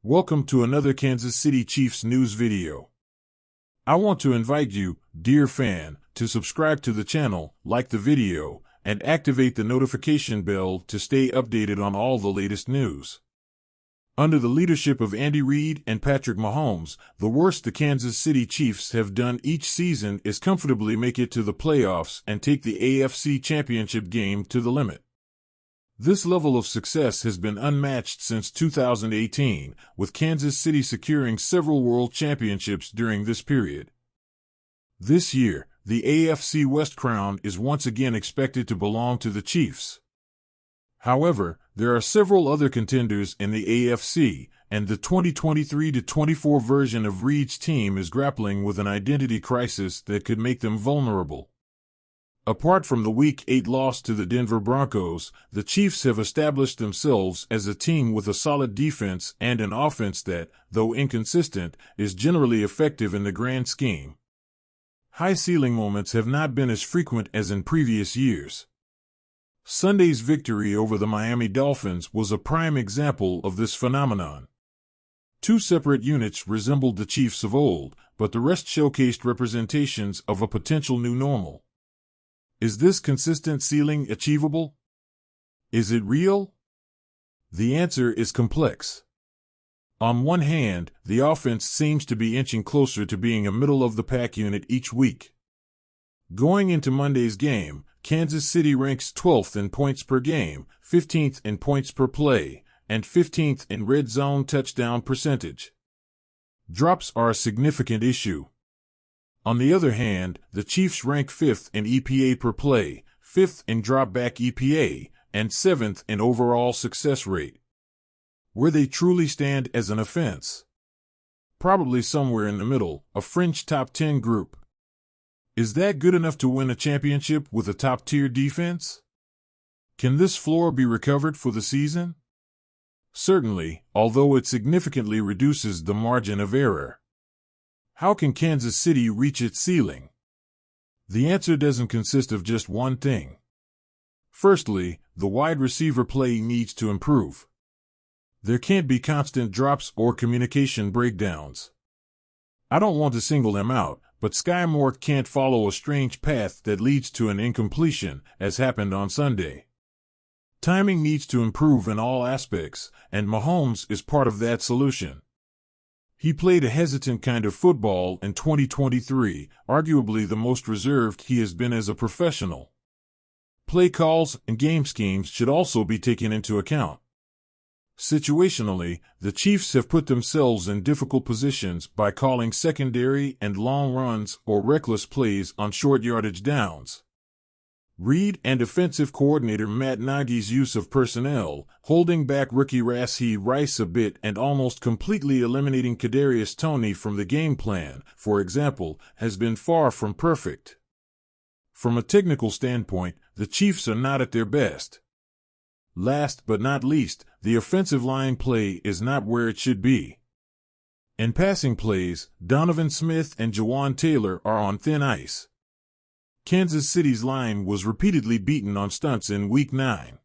Welcome to another Kansas City Chiefs news video. I want to invite you, dear fan, to subscribe to the channel, like the video, and activate the notification bell to stay updated on all the latest news. Under the leadership of Andy Reid and Patrick Mahomes, the worst the Kansas City Chiefs have done each season is comfortably make it to the playoffs and take the AFC Championship game to the limit. This level of success has been unmatched since 2018, with Kansas City securing several world championships during this period. This year, the AFC West crown is once again expected to belong to the Chiefs. However, there are several other contenders in the AFC, and the 2023-24 version of Reid's team is grappling with an identity crisis that could make them vulnerable. Apart from the Week 8 loss to the Denver Broncos, the Chiefs have established themselves as a team with a solid defense and an offense that, though inconsistent, is generally effective in the grand scheme. High ceiling moments have not been as frequent as in previous years. Sunday's victory over the Miami Dolphins was a prime example of this phenomenon. Two separate units resembled the Chiefs of old, but the rest showcased representations of a potential new normal. Is this consistent ceiling achievable? Is it real? The answer is complex. On one hand, the offense seems to be inching closer to being a middle-of-the-pack unit each week. Going into Monday's game, Kansas City ranks 12th in points per game, 15th in points per play, and 15th in red zone touchdown percentage. Drops are a significant issue. On the other hand, the Chiefs rank 5th in EPA per play, 5th in dropback EPA, and 7th in overall success rate. Where they truly stand as an offense? Probably somewhere in the middle, a fringe top 10 group. Is that good enough to win a championship with a top-tier defense? Can this floor be recovered for the season? Certainly, although it significantly reduces the margin of error. How can Kansas City reach its ceiling? The answer doesn't consist of just one thing. Firstly, the wide receiver play needs to improve. There can't be constant drops or communication breakdowns. I don't want to single them out, but Sky Moore can't follow a strange path that leads to an incompletion, as happened on Sunday. Timing needs to improve in all aspects, and Mahomes is part of that solution. He played a hesitant kind of football in 2023, arguably the most reserved he has been as a professional. Play calls and game schemes should also be taken into account. Situationally, the Chiefs have put themselves in difficult positions by calling secondary and long runs or reckless plays on short yardage downs. Reid and offensive coordinator Matt Nagy's use of personnel, holding back rookie Rashee Rice a bit and almost completely eliminating Kadarius Toney from the game plan, for example, has been far from perfect. From a technical standpoint, the Chiefs are not at their best. Last but not least, the offensive line play is not where it should be. In passing plays, Donovan Smith and Jawan Taylor are on thin ice. Kansas City's line was repeatedly beaten on stunts in Week 9.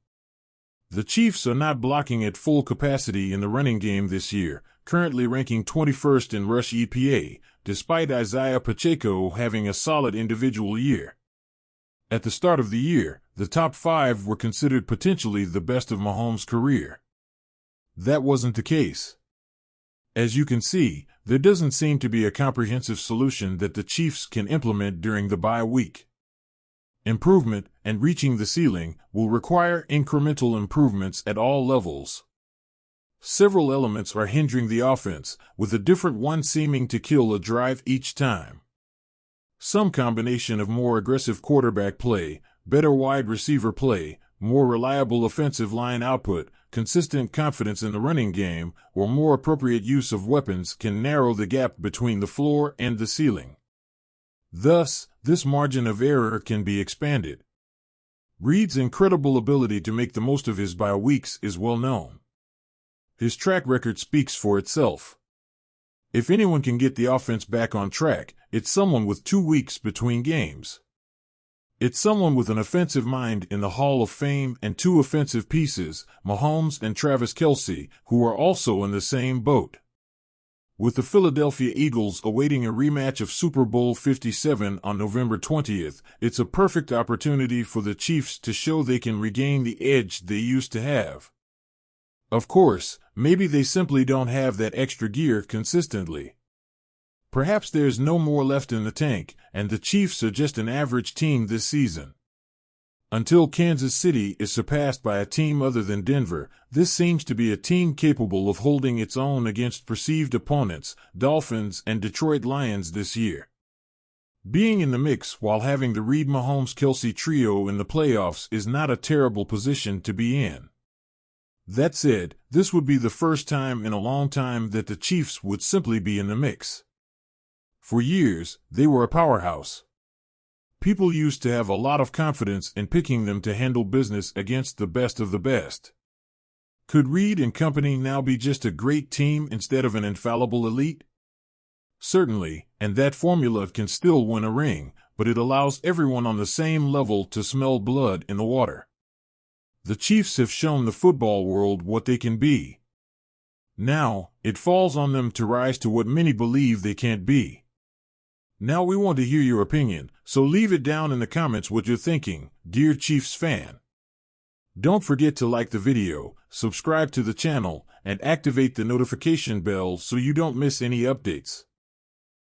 The Chiefs are not blocking at full capacity in the running game this year, currently ranking 21st in rush EPA, despite Isaiah Pacheco having a solid individual year. At the start of the year, the top 5 were considered potentially the best of Mahomes' career. That wasn't the case. As you can see, there doesn't seem to be a comprehensive solution that the Chiefs can implement during the bye week. Improvement and reaching the ceiling will require incremental improvements at all levels. Several elements are hindering the offense, with a different one seeming to kill a drive each time. Some combination of more aggressive quarterback play, better wide receiver play, more reliable offensive line output, consistent confidence in the running game, or more appropriate use of weapons can narrow the gap between the floor and the ceiling. Thus, this margin of error can be expanded. Reid's incredible ability to make the most of his bye weeks is well known. His track record speaks for itself. If anyone can get the offense back on track, it's someone with 2 weeks between games. It's someone with an offensive mind in the Hall of Fame and two offensive pieces, Mahomes and Travis Kelce, who are also in the same boat. With the Philadelphia Eagles awaiting a rematch of Super Bowl 57 on November 20th, it's a perfect opportunity for the Chiefs to show they can regain the edge they used to have. Of course, maybe they simply don't have that extra gear consistently. Perhaps there's no more left in the tank, and the Chiefs are just an average team this season. Until Kansas City is surpassed by a team other than Denver, this seems to be a team capable of holding its own against perceived opponents, Dolphins and Detroit Lions this year. Being in the mix while having the Mahomes-Kelce trio in the playoffs is not a terrible position to be in. That said, this would be the first time in a long time that the Chiefs would simply be in the mix. For years, they were a powerhouse. People used to have a lot of confidence in picking them to handle business against the best of the best. Could Reid and company now be just a great team instead of an infallible elite? Certainly, and that formula can still win a ring, but it allows everyone on the same level to smell blood in the water. The Chiefs have shown the football world what they can be. Now, it falls on them to rise to what many believe they can't be. Now we want to hear your opinion, so leave it down in the comments what you're thinking, dear Chiefs fan. Don't forget to like the video, subscribe to the channel, and activate the notification bell so you don't miss any updates.